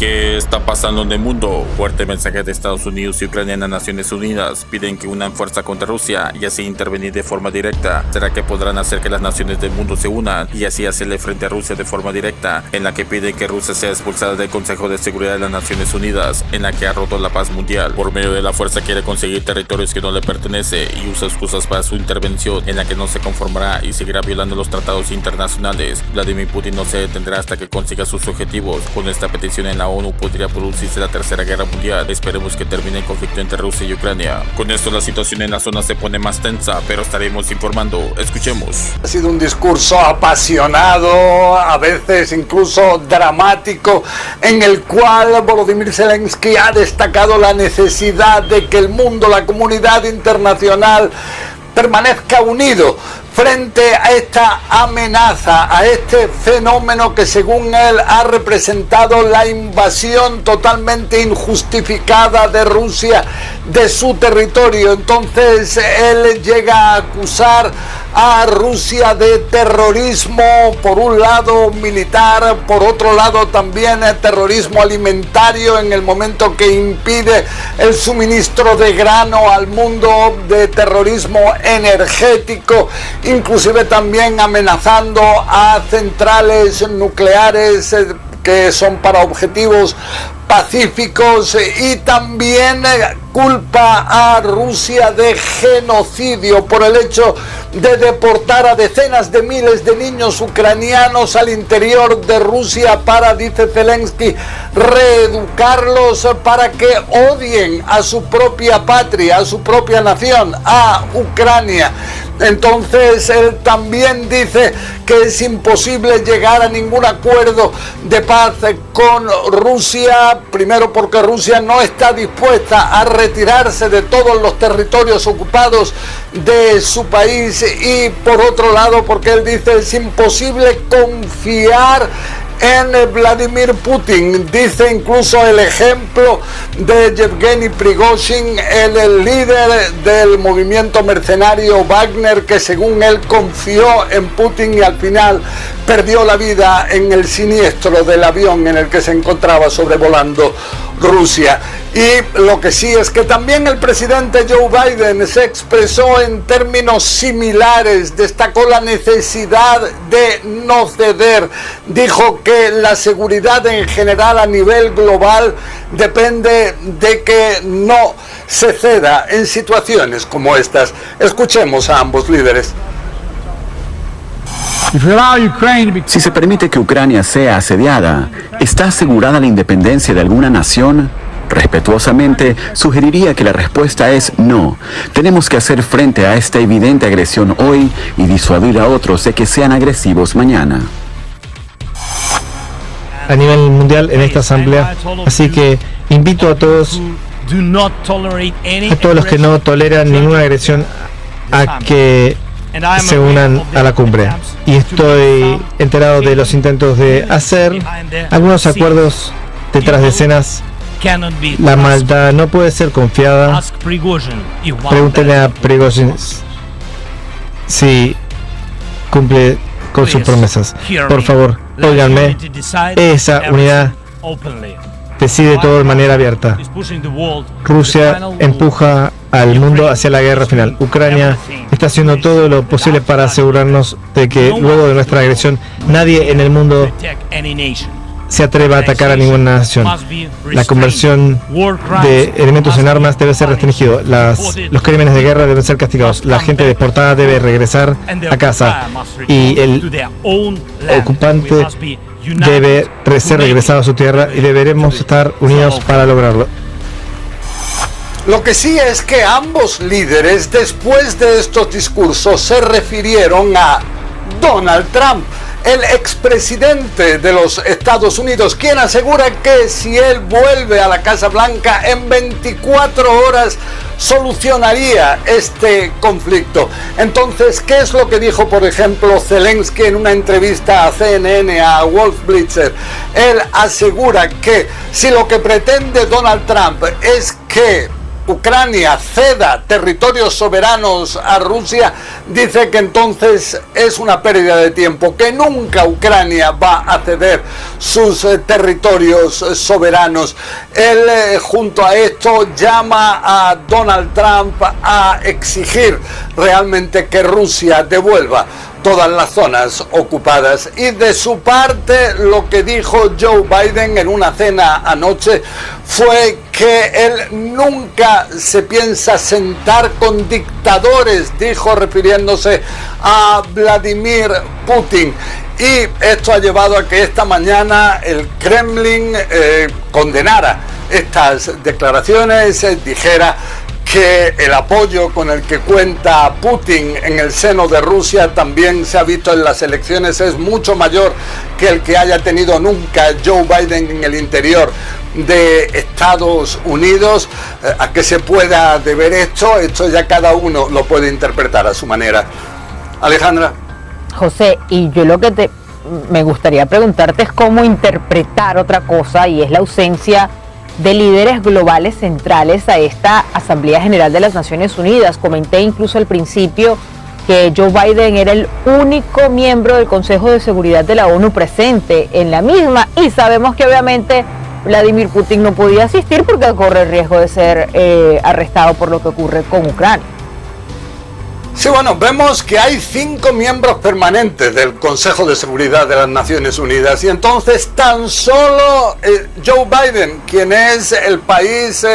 ¿Qué está pasando en el mundo? Fuerte mensaje de Estados Unidos y Ucrania en las Naciones Unidas. Piden que unan fuerza contra Rusia y así intervenir de forma directa. ¿Será que podrán hacer que las naciones del mundo se unan y así hacerle frente a Rusia de forma directa? En la que piden que Rusia sea expulsada del Consejo de Seguridad de las Naciones Unidas, en la que ha roto la paz mundial. Por medio de la fuerza quiere conseguir territorios que no le pertenecen y usa excusas para su intervención, en la que no se conformará y seguirá violando los tratados internacionales. Vladimir Putin no se detendrá hasta que consiga sus objetivos. Con esta petición en la ONU podría producirse la tercera guerra mundial. Esperemos que termine el conflicto entre Rusia y Ucrania. Con esto la situación en la zona se pone más tensa, pero estaremos informando. Escuchemos. Ha sido un discurso apasionado, a veces incluso dramático, en el cual Volodymyr Zelensky ha destacado la necesidad de que el mundo, la comunidad internacional, permanezca unido frente a esta amenaza, a este fenómeno que según él ha representado la invasión totalmente injustificada de Rusia de su territorio. Entonces él llega a acusar a Rusia de terrorismo, por un lado militar, por otro lado también terrorismo alimentario, en el momento que impide el suministro de grano al mundo, de terrorismo energético, inclusive también amenazando a centrales nucleares que son para objetivos pacíficos, y también culpa a Rusia de genocidio por el hecho de deportar a decenas de miles de niños ucranianos al interior de Rusia para, dice Zelensky, reeducarlos para que odien a su propia patria, a su propia nación, a Ucrania. Entonces él también dice que es imposible llegar a ningún acuerdo de paz con Rusia, primero porque Rusia no está dispuesta a retirarse de todos los territorios ocupados de su país, y por otro lado porque él dice es imposible confiar en Vladimir Putin. Dice incluso el ejemplo de Yevgeny Prigozhin, el líder del movimiento mercenario Wagner, que según él confió en Putin y al final perdió la vida en el siniestro del avión en el que se encontraba sobrevolando Rusia. Y lo que sí es que también el presidente Joe Biden se expresó en términos similares, destacó la necesidad de no ceder, dijo que la seguridad en general a nivel global depende de que no se ceda en situaciones como estas. Escuchemos a ambos líderes. Si se permite que Ucrania sea asediada, ¿está asegurada la independencia de alguna nación? Respetuosamente, sugeriría que la respuesta es no. Tenemos que hacer frente a esta evidente agresión hoy y disuadir a otros de que sean agresivos mañana. A nivel mundial en esta asamblea, así que invito a todos los que no toleran ninguna agresión a que se unan a la cumbre. Y estoy enterado de los intentos de hacer algunos acuerdos detrás de escenas. La maldad no puede ser confiada. Pregúntenle a Prigozhin si cumple con sus promesas. Por favor, óiganme. Esa unidad decide todo de manera abierta. Rusia empuja al mundo hacia la guerra final. Ucrania está haciendo todo lo posible para asegurarnos de que luego de nuestra agresión nadie en el mundo se atreva a atacar a ninguna nación. La conversión de elementos en armas debe ser restringido. Los crímenes de guerra deben ser castigados. La gente deportada debe regresar a casa y el ocupante debe ser regresado a su tierra, y deberemos estar unidos para lograrlo. Lo que sí es que ambos líderes, después de estos discursos, se refirieron a Donald Trump, el expresidente de los Estados Unidos, quien asegura que si él vuelve a la Casa Blanca en 24 horas solucionaría este conflicto. Entonces, ¿qué es lo que dijo, por ejemplo, Zelensky en una entrevista a CNN, a Wolf Blitzer? Él asegura que si lo que pretende Donald Trump es que Ucrania ceda territorios soberanos a Rusia, dice que entonces es una pérdida de tiempo, que nunca Ucrania va a ceder sus territorios soberanos. Él, junto a esto, llama a Donald Trump a exigir realmente que Rusia devuelva todas las zonas ocupadas. Y de su parte, lo que dijo Joe Biden en una cena anoche fue que él nunca se piensa sentar con dictadores, dijo, refiriéndose a Vladimir Putin. Y esto ha llevado a que esta mañana el Kremlin condenara estas declaraciones, dijera que el apoyo con el que cuenta Putin en el seno de Rusia también se ha visto en las elecciones es mucho mayor que el que haya tenido nunca Joe Biden en el interior de Estados Unidos. ¿A qué se pueda deber esto? Esto ya cada uno lo puede interpretar a su manera. Alejandra. José, y yo lo que me gustaría preguntarte es cómo interpretar otra cosa, y es la ausencia de líderes globales centrales a esta Asamblea General de las Naciones Unidas. Comenté incluso al principio que Joe Biden era el único miembro del Consejo de Seguridad de la ONU presente en la misma, y sabemos que obviamente Vladimir Putin no podía asistir porque corre el riesgo de ser arrestado por lo que ocurre con Ucrania. Sí, bueno, vemos que hay 5 miembros permanentes del Consejo de Seguridad de las Naciones Unidas, y entonces tan solo Joe Biden, quien es el país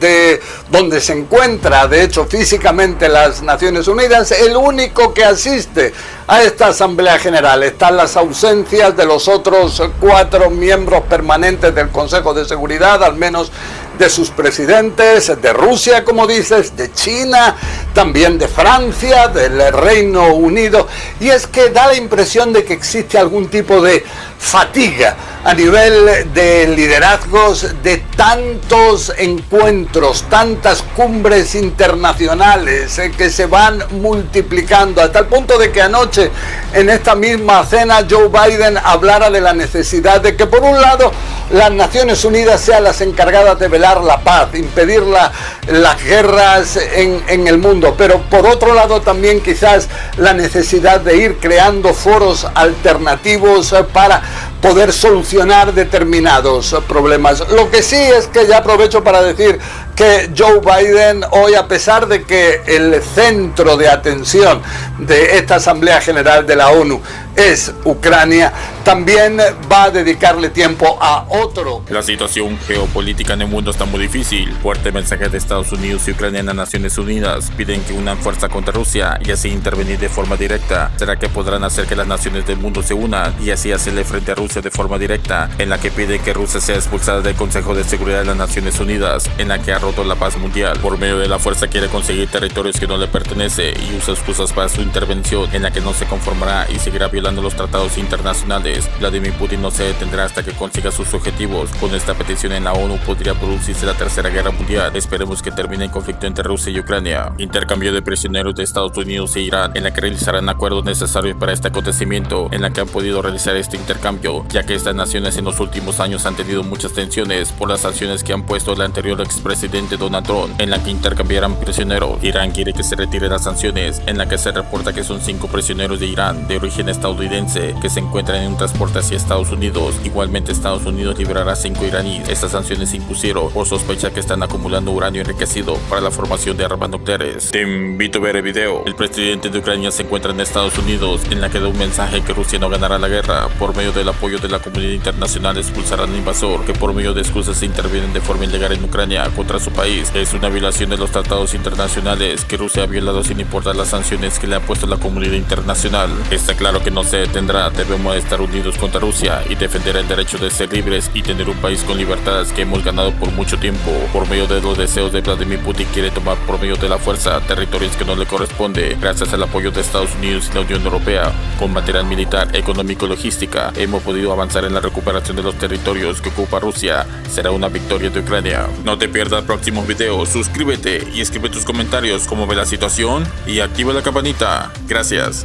de donde se encuentra, de hecho, físicamente las Naciones Unidas, el único que asiste a esta Asamblea General. Están las ausencias de los otros 4 miembros permanentes del Consejo de Seguridad, al menos de sus presidentes, de Rusia, como dices, de China, también de Francia, del Reino Unido, y es que da la impresión de que existe algún tipo de fatiga a nivel de liderazgos, de tantos encuentros, tantas cumbres internacionales que se van multiplicando, hasta el punto de que anoche en esta misma cena Joe Biden hablara de la necesidad de que, por un lado, las Naciones Unidas sean las encargadas de velar la paz, impedir las guerras en el mundo, pero por otro lado también quizás la necesidad de ir creando foros alternativos para poder solucionar determinados problemas. Lo que sí es que ya aprovecho para decir que Joe Biden hoy, a pesar de que el centro de atención de esta Asamblea General de la ONU es Ucrania, también va a dedicarle tiempo a otro. La situación geopolítica en el mundo está muy difícil. Fuerte mensaje de Estados Unidos y Ucrania en las Naciones Unidas piden que unan fuerza contra Rusia y así intervenir de forma directa. ¿Será que podrán hacer que las naciones del mundo se unan y así hacerle frente a Rusia de forma directa? En la que pide que Rusia sea expulsada del Consejo de Seguridad de las Naciones Unidas, en la que ha roto la paz mundial. Por medio de la fuerza quiere conseguir territorios que no le pertenecen y usa excusas para su intervención, en la que no se conformará y seguirá violando los tratados internacionales. Vladimir Putin no se detendrá hasta que consiga sus objetivos. Con esta petición en la ONU podría producirse la tercera guerra mundial. Esperemos que termine el conflicto entre Rusia y Ucrania. Intercambio de prisioneros de Estados Unidos e Irán, en la que realizarán acuerdos necesarios para este acontecimiento, en la que han podido realizar este intercambio, ya que estas naciones en los últimos años han tenido muchas tensiones por las sanciones que han puesto el anterior expresidente Donald Trump, en la que intercambiarán prisioneros. Irán quiere que se retire las sanciones, en la que se reporta que son 5 prisioneros de Irán de origen estadounidense que se encuentran en un transporte hacia Estados Unidos. Igualmente, Estados Unidos liberará 5 iraníes. Estas sanciones se impusieron por sospecha que están acumulando uranio enriquecido para la formación de armas nucleares. Te invito a ver el video. El presidente de Ucrania se encuentra en Estados Unidos, en la que da un mensaje que Rusia no ganará la guerra. Por medio del apoyo de la comunidad internacional expulsarán al invasor, que por medio de excusas se intervienen de forma ilegal en Ucrania contra su país. Es una violación de los tratados internacionales que Rusia ha violado sin importar las sanciones que le ha puesto la comunidad internacional. Está claro que no se detendrá. Debemos estar unidos contra Rusia y defender el derecho de ser libres y tener un país con libertades que hemos ganado por mucho tiempo. Por medio de los deseos de Vladimir Putin, quiere tomar por medio de la fuerza territorios que no le corresponde. Gracias al apoyo de Estados Unidos y la Unión Europea, con material militar, económico y logística, hemos podido avanzar en la recuperación de los territorios que ocupa Rusia. Será una victoria de Ucrania. No te pierdas próximos videos, suscríbete y escribe tus comentarios cómo ve la situación y activa la campanita. Gracias.